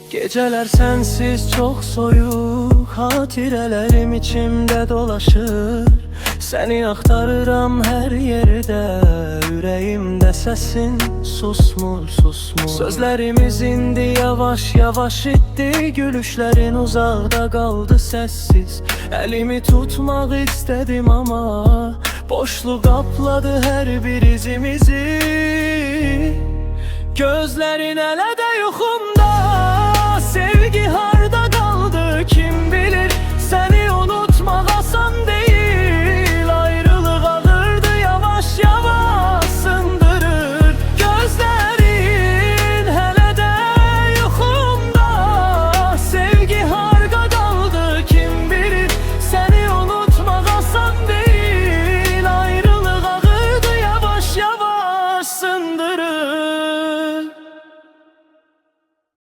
Geceler sensiz çok soyuk, hatirelerim içimde dolaşır. Seni aktarıram her yerde, yüreğimde sesin susmur susmur. Sözlerimiz indi yavaş yavaş itti, gülüşlerin uzakta kaldı sessiz. Elimi tutmak istedim ama boşluk kapladı her bir izimizi. Gözlerin hele de yuxumda, sevgi harda